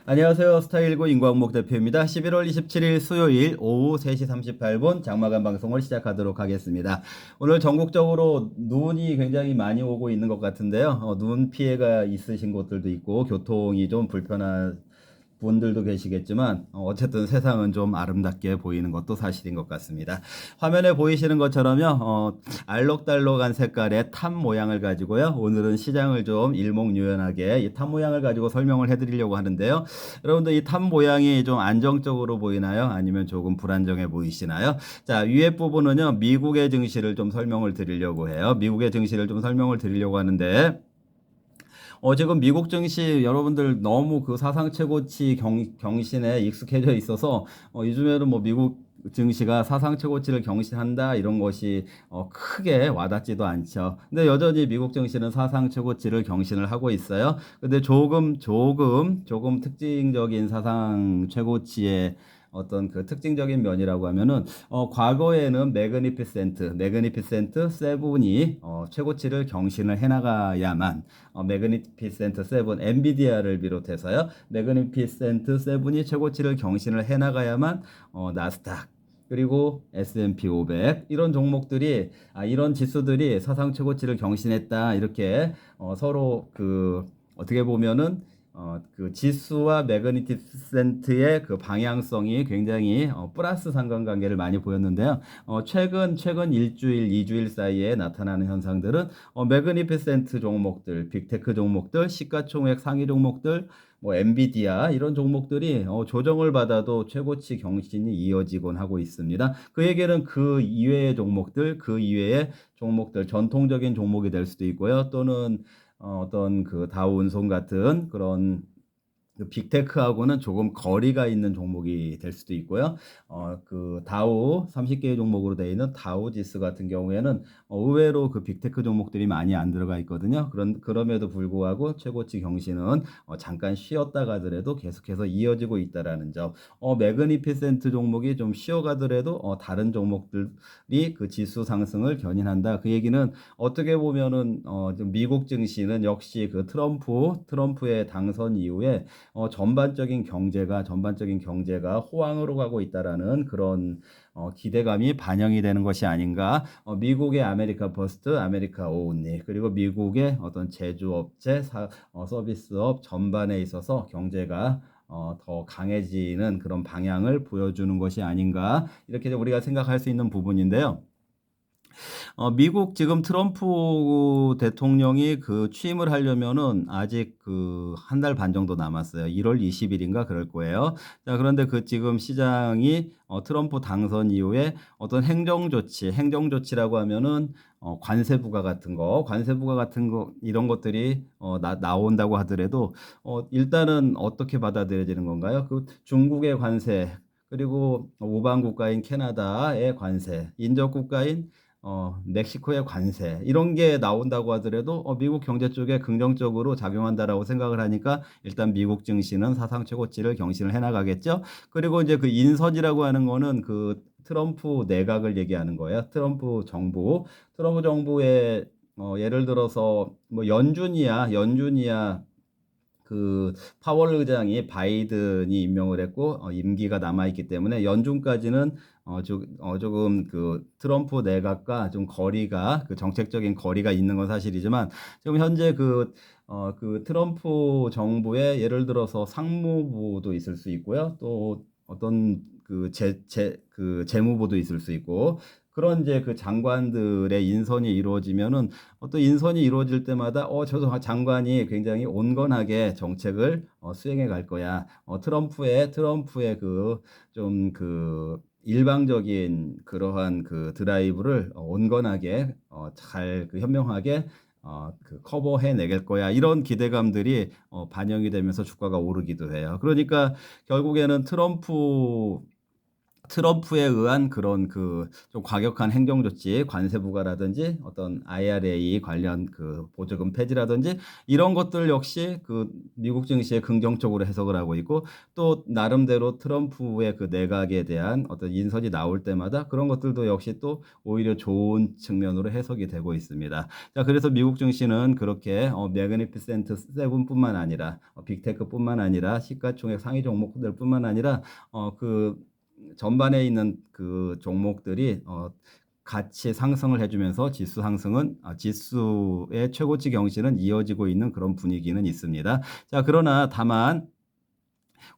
안녕하세요. 스타일고 임광목 대표입니다. 11월 27일 수요일 오후 3시 38분 장마감 방송을 시작하도록 하겠습니다. 오늘 전국적으로 눈이 굉장히 많이 오고 있는 것 같은데요. 눈 피해가 있으신 곳들도 있고 교통이 좀 불편한 분들도 계시겠지만 어쨌든 세상은 좀 아름답게 보이는 것도 사실인 것 같습니다. 화면에 보이시는 것처럼요. 알록달록한 색깔의 탑 모양을 가지고요. 오늘은 시장을 좀 일목요연하게 이 탑 모양을 가지고 설명을 해드리려고 하는데요. 여러분들 이 탑 모양이 좀 안정적으로 보이나요? 아니면 조금 불안정해 보이시나요? 자, 위에 부분은요. 미국의 증시를 좀 설명을 드리려고 해요. 미국의 증시를 좀 설명을 드리려고 하는데 지금 미국 증시 여러분들 너무 그 사상 최고치 경신에 익숙해져 있어서 요즘에는 뭐 미국 증시가 사상 최고치를 경신한다 이런 것이 크게 와닿지도 않죠. 근데 여전히 미국 증시는 사상 최고치를 경신을 하고 있어요. 근데 조금 특징적인 사상 최고치의 어떤 그 특징적인 면이라고 하면은 과거에는 매그니피센트 세븐이 최고치를 경신을 해나가야만 매그니피센트 세븐 엔비디아를 비롯해서요 매그니피센트 세븐이 최고치를 경신을 해나가야만 나스닥 그리고 S&P 500 이런 종목들이 이런 지수들이 사상 최고치를 경신했다 이렇게 서로 그 어떻게 보면은 그 지수와 매그니피센트의 그 방향성이 굉장히 플러스 상관관계를 많이 보였는데요. 최근 일주일, 이주일 사이에 나타나는 현상들은 매그니피센트 종목들, 빅테크 종목들, 시가총액 상위 종목들, 뭐 엔비디아 이런 종목들이 조정을 받아도 최고치 경신이 이어지곤 하고 있습니다. 그 얘기는 그 이외의 종목들, 전통적인 종목이 될 수도 있고요. 또는 어떤 그 다우운송 같은 그런 그 빅테크하고는 조금 거리가 있는 종목이 될 수도 있고요. 그 다우 30개의 종목으로 되어 있는 다우 지수 같은 경우에는 의외로 그 빅테크 종목들이 많이 안 들어가 있거든요. 그럼에도 불구하고 최고치 경신은 잠깐 쉬었다 가더라도 계속해서 이어지고 있다라는 점. 매그니피센트 종목이 좀 쉬어가더라도 다른 종목들이 그 지수 상승을 견인한다. 그 얘기는 어떻게 보면은 좀 미국 증시는 역시 그 트럼프의 당선 이후에 전반적인 경제가 호황으로 가고 있다라는 그런 기대감이 반영이 되는 것이 아닌가. 미국의 아메리카 퍼스트, 아메리카 오운리 그리고 미국의 어떤 제조업체, 서비스업 전반에 있어서 경제가 더 강해지는 그런 방향을 보여주는 것이 아닌가 이렇게 우리가 생각할 수 있는 부분인데요. 미국 지금 트럼프 대통령이 그 취임을 하려면은 아직 그 한 달 반 정도 남았어요. 1월 20일인가 그럴 거예요. 자, 그런데 그 지금 시장이 트럼프 당선 이후에 어떤 행정조치라고 하면은 관세 부과 같은 거 이런 것들이 나온다고 하더라도 일단은 어떻게 받아들여지는 건가요? 그 중국의 관세 그리고 우방 국가인 캐나다의 관세, 인접 국가인 멕시코의 관세 이런 게 나온다고 하더라도 미국 경제 쪽에 긍정적으로 작용한다라고 생각을 하니까 일단 미국 증시는 사상 최고치를 경신을 해나가겠죠. 그리고 이제 그 인선이라고 하는 거는 그 트럼프 내각을 얘기하는 거예요. 트럼프 정부의 예를 들어서 뭐 연준이야 그 파월 의장이 바이든이 임명을 했고 임기가 남아 있기 때문에 연준까지는 조금 그 트럼프 내각과 좀 거리가 그 정책적인 거리가 있는 건 사실이지만 지금 현재 그 트럼프 정부의 예를 들어서 상무부도 있을 수 있고요. 또 어떤 그 재무부도 있을 수 있고 그런 이제 그 장관들의 인선이 이루어지면은 또 인선이 이루어질 때마다 저 장관이 굉장히 온건하게 정책을 수행해 갈 거야. 트럼프의 그 좀 그 일방적인 그러한 그 드라이브를 온건하게 잘 그 현명하게 그 커버해 내길 거야. 이런 기대감들이 반영이 되면서 주가가 오르기도 해요. 그러니까 결국에는 트럼프에 의한 그런 좀 과격한 행정 조치, 관세 부과라든지 어떤 IRA 관련 보조금 폐지라든지 이런 것들 역시 미국 증시에 긍정적으로 해석을 하고 있고, 또 나름대로 트럼프의 내각에 대한 어떤 인선이 나올 때마다 그런 것들도 역시 또 오히려 좋은 측면으로 해석이 되고 있습니다. 자, 그래서 미국 증시는 그렇게 매그니피센트 세븐뿐만 아니라 빅테크뿐만 아니라 시가총액 상위 종목들뿐만 아니라 전반에 있는 종목들이 같이 상승을 해주면서 지수의 최고치 경신은 이어지고 있는 그런 분위기는 있습니다. 자, 그러나 다만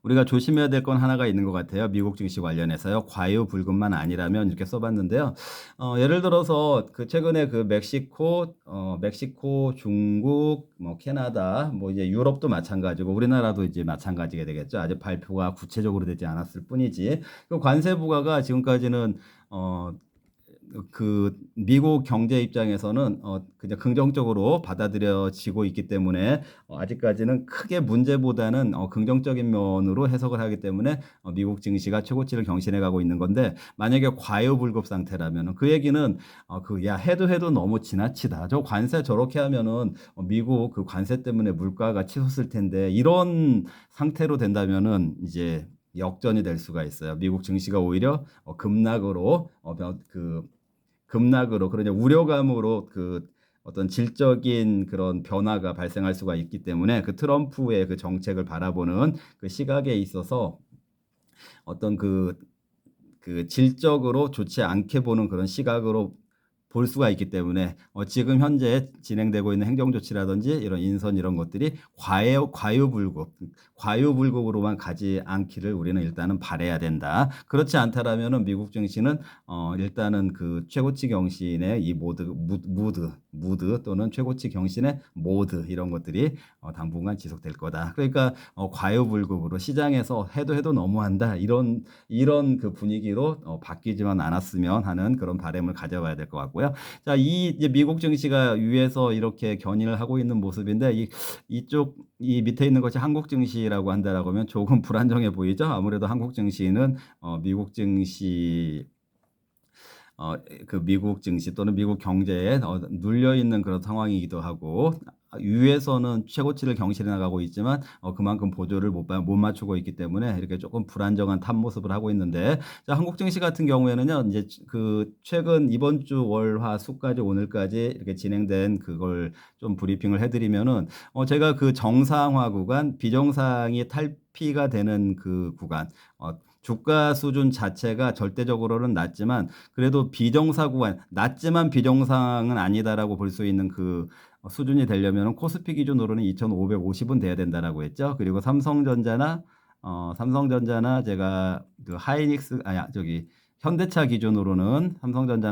우리가 조심해야 될 건 하나가 있는 것 같아요. 미국 증시 관련해서요. 과유불급만 아니라면 이렇게 써봤는데요. 예를 들어서 최근에 멕시코, 중국, 캐나다, 이제 유럽도 마찬가지고 우리나라도 이제 마찬가지가 되겠죠. 아직 발표가 구체적으로 되지 않았을 뿐이지. 그 관세 부과가 지금까지는 미국 경제 입장에서는 그냥 긍정적으로 받아들여지고 있기 때문에 아직까지는 크게 문제보다는 긍정적인 면으로 해석을 하기 때문에 미국 증시가 최고치를 경신해 가고 있는 건데, 만약에 과유불급 상태라면 그 얘기는 야, 해도 너무 지나치다. 저 관세 저렇게 하면은 미국 관세 때문에 물가가 치솟을 텐데, 이런 상태로 된다면은 이제 역전이 될 수가 있어요. 미국 증시가 오히려 급락으로 그러냐 우려감으로 어떤 질적인 그런 변화가 발생할 수가 있기 때문에 트럼프의 정책을 바라보는 시각에 있어서 어떤 질적으로 좋지 않게 보는 그런 시각으로 볼 수가 있기 때문에 지금 현재 진행되고 있는 행정조치라든지 이런 인선 이런 것들이 과유불급으로만 가지 않기를 우리는 일단은 바라야 된다. 그렇지 않다라면은 미국 증시는 일단은 최고치 경신의 이 무드 또는 최고치 경신의 모드 이런 것들이 당분간 지속될 거다. 그러니까 과유불급으로 시장에서 해도 너무한다, 이런 분위기로 바뀌지만 않았으면 하는 그런 바람을 가져봐야 될 것 같고요. 자, 이제 미국 증시가 위에서 이렇게 견인을 하고 있는 모습인데, 이 밑에 있는 것이 한국 증시라고 한다라고 하면 조금 불안정해 보이죠. 아무래도 한국 증시는 미국 증시 또는 미국 경제에 눌려 있는 그런 상황이기도 하고, 위에서는 최고치를 경신해 나가고 있지만 그만큼 보조를 못 맞추고 있기 때문에 이렇게 조금 불안정한 탑 모습을 하고 있는데, 자, 한국 증시 같은 경우에는요, 이제 최근 이번 주 월화 수까지 오늘까지 이렇게 진행된 그걸 좀 브리핑을 해드리면은 제가 정상화 구간, 비정상이 탈피가 되는 구간, 주가 수준 자체가 절대적으로는 낮지만 그래도 비정상 구간, 낮지만 비정상은 아니다라고 볼 수 있는 수준이 되려면 코스피 기준으로는 2,550은 돼야 된다라고 했죠. 그리고 삼성전자나 제가 현대차 기준으로는 삼성전자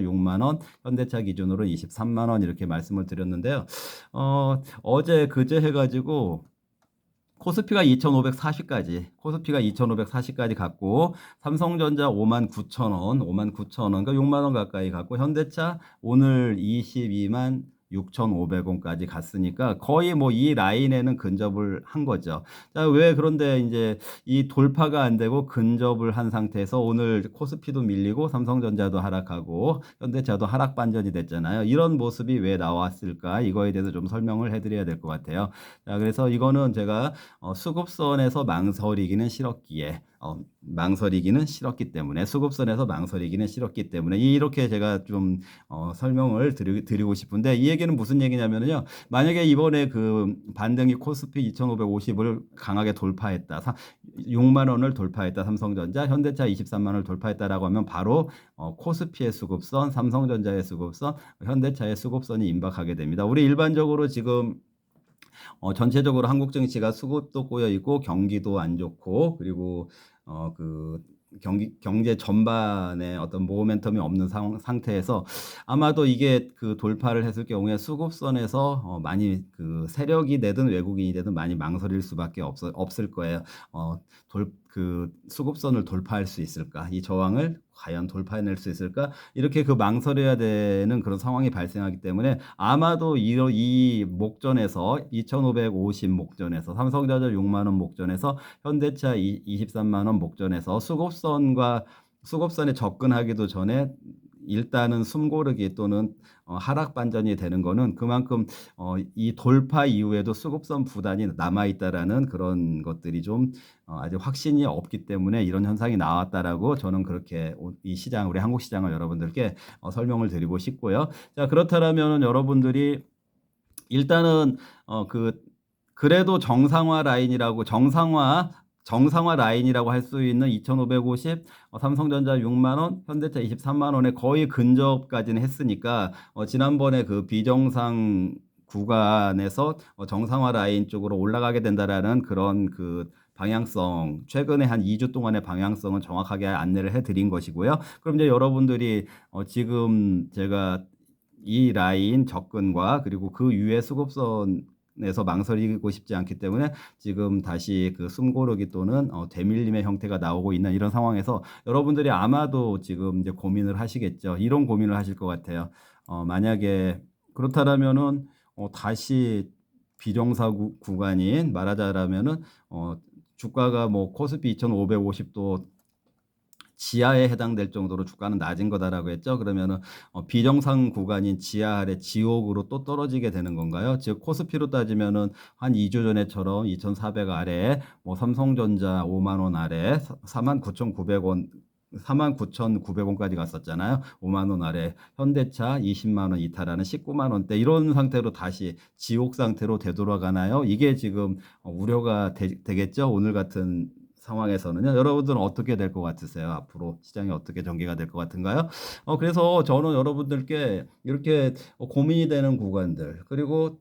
6만 원, 현대차 기준으로는 23만 원 이렇게 말씀을 드렸는데요. 어제 그제 해가지고 코스피가 2,540까지 갔고, 삼성전자 59,000원, 그러니까 6만 원 가까이 갔고, 현대차 오늘 22만 6,500원까지 갔으니까 거의 이 라인에는 근접을 한 거죠. 자, 그런데 이제 이 돌파가 안 되고 근접을 한 상태에서 오늘 코스피도 밀리고 삼성전자도 하락하고 현대차도 하락 반전이 됐잖아요. 이런 모습이 왜 나왔을까? 이거에 대해서 좀 설명을 해드려야 될 것 같아요. 자, 그래서 이거는 제가 수급선에서 망설이기는 싫었기 때문에 수급선에서 망설이기는 싫었기 때문에 이렇게 제가 좀 설명을 드리고 싶은데, 이 얘기는 무슨 얘기냐면요, 만약에 이번에 반등이 코스피 2,550을 강하게 돌파했다, 6만 원을 돌파했다, 삼성전자, 현대차 23만 원을 돌파했다라고 하면 바로 코스피의 수급선, 삼성전자의 수급선, 현대차의 수급선이 임박하게 됩니다. 우리 일반적으로 지금 전체적으로 한국 증시가 수급도 꼬여 있고 경기도 안 좋고, 그리고 경제 전반에 어떤 모멘텀이 없는 상태에서 아마도 이게 돌파를 했을 경우에 수급선에서 많이 세력이 되든 외국인이 되든 많이 망설일 수밖에 없을 거예요. 수급선을 돌파할 수 있을까? 이 저항을 과연 돌파해낼 수 있을까? 이렇게 그 망설여야 되는 그런 상황이 발생하기 때문에 아마도 이 목전에서 2,550 목전에서 삼성전자 6만 원 목전에서 현대차 23만 원 목전에서 수급선에 접근하기도 전에 일단은 숨고르기 또는 하락 반전이 되는 거는 그만큼 이 돌파 이후에도 수급선 부단이 남아 있다라는 그런 것들이 좀 아직 확신이 없기 때문에 이런 현상이 나왔다라고 저는 그렇게 이 시장, 우리 한국 시장을 여러분들께 설명을 드리고 싶고요. 자, 그렇다면은 여러분들이 일단은 그래도 정상화 라인이라고 할 수 있는 2,550, 삼성전자 6만 원, 현대차 23만 원에 거의 근접까지는 했으니까 지난번에 그 비정상 구간에서 정상화 라인 쪽으로 올라가게 된다라는 그런 그 방향성, 최근에 한 2주 동안의 방향성은 정확하게 안내를 해드린 것이고요. 그럼 이제 여러분들이 지금 제가 이 라인 접근과 그리고 그 위에 수급선에서 망설이고 싶지 않기 때문에 지금 다시 그 숨고르기 또는 되밀림의 형태가 나오고 있는 이런 상황에서 여러분들이 아마도 지금 이제 고민을 하시겠죠. 이런 고민을 하실 것 같아요. 만약에 그렇다면은 다시 비정사 구간인 말하자라면은 주가가 뭐 코스피 2,550도 지하에 해당될 정도로 주가는 낮은 거다라고 했죠. 그러면은 비정상 구간인 지하 아래 지옥으로 또 떨어지게 되는 건가요? 즉 코스피로 따지면은 한 2주 전에처럼 2,400 아래, 뭐 삼성전자 5만 원 아래, 49,900원 49,900원까지 갔었잖아요. 5만 원 아래 현대차 20만 원 이탈하는 19만 원대 이런 상태로 다시 지옥 상태로 되돌아가나요? 이게 지금 우려가 되겠죠. 오늘 같은 상황에서는요. 여러분들은 어떻게 될 것 같으세요? 앞으로 시장이 어떻게 전개가 될 것 같은가요? 그래서 저는 여러분들께 이렇게 고민이 되는 구간들 그리고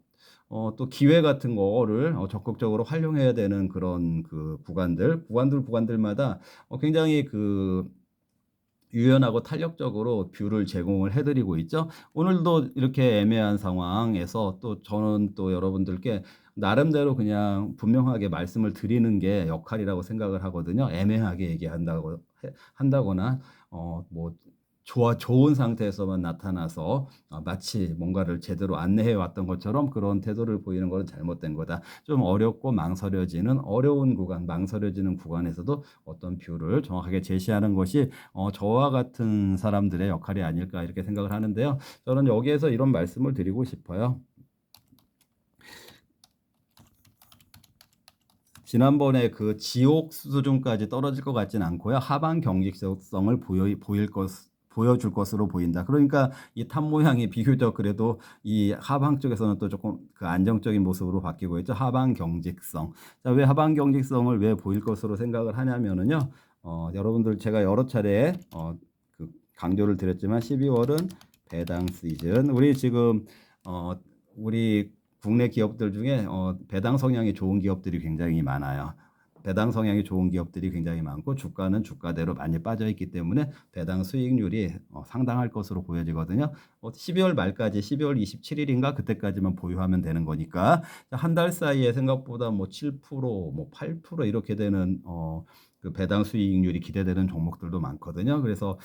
또 기회 같은 거를 적극적으로 활용해야 되는 그런 그 구간들마다 굉장히 그 유연하고 탄력적으로 뷰를 제공을 해드리고 있죠. 오늘도 이렇게 애매한 상황에서 또 저는 또 여러분들께 나름대로 그냥 분명하게 말씀을 드리는 게 역할이라고 생각을 하거든요. 애매하게 한다거나 뭐 좋은 상태에서만 나타나서 마치 뭔가를 제대로 안내해 왔던 것처럼 그런 태도를 보이는 것은 잘못된 거다. 좀 어렵고 어려운 구간, 망설여지는 구간에서도 어떤 뷰를 정확하게 제시하는 것이 저와 같은 사람들의 역할이 아닐까 이렇게 생각을 하는데요. 저는 여기에서 이런 말씀을 드리고 싶어요. 지난번에 그 지옥 수준까지 떨어질 것 같지는 않고요. 하방 경직성을 보여줄 것으로 보인다. 그러니까 이 탑 모양이 비교적 그래도 이 하방 쪽에서는 또 조금 그 안정적인 모습으로 바뀌고 있죠. 하방 경직성. 자, 왜 하방 경직성을 왜 보일 것으로 생각을 하냐면은요. 여러분들 제가 여러 차례 그 강조를 드렸지만 12월은 배당 시즌. 우리 지금 우리 국내 기업들 중에 배당 성향이 좋은 기업들이 굉장히 많아요. 배당 성향이 좋은 기업들이 굉장히 많고 주가는 주가대로 많이 빠져 있기 때문에 배당 수익률이 상당할 것으로 보여지거든요. 12월 말까지 12월 27일인가 그때까지만 보유하면 되는 거니까 한 달 사이에 생각보다 뭐 7%, 뭐 8% 이렇게 되는 그 배당 수익률이 기대되는 종목들도 많거든요. 그래서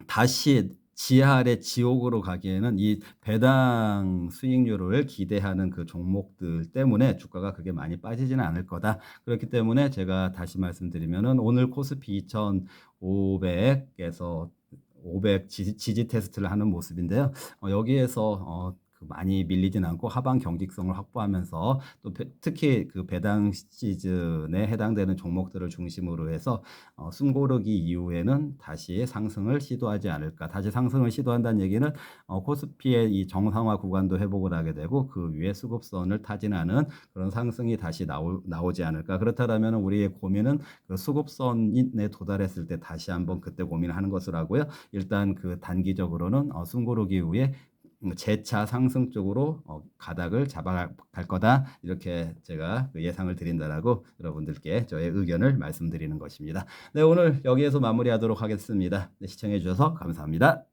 다시 지하 아래 지옥으로 가기에는 이 배당 수익률을 기대하는 그 종목들 때문에 주가가 그게 많이 빠지지는 않을 거다. 그렇기 때문에 제가 다시 말씀드리면은 오늘 코스피 2,500에서 500 지지 테스트를 하는 모습인데요. 여기에서 많이 밀리진 않고 하방 경직성을 확보하면서 또 특히 그 배당 시즌에 해당되는 종목들을 중심으로 해서 숨고르기 이후에는 다시 상승을 시도하지 않을까. 다시 상승을 시도한다는 얘기는 코스피의 이 정상화 구간도 회복을 하게 되고 그 위에 수급선을 타진하는 그런 상승이 다시 나오지 않을까. 그렇다면 우리의 고민은 그 수급선에 도달했을 때 다시 한번 그때 고민을 하는 것으로 하고요. 일단 그 단기적으로는 숨고르기 이후에 재차 상승 쪽으로 가닥을 잡아갈 거다 이렇게 제가 예상을 드린다라고 여러분들께 저의 의견을 말씀드리는 것입니다. 네, 오늘 여기에서 마무리하도록 하겠습니다. 네, 시청해 주셔서 감사합니다.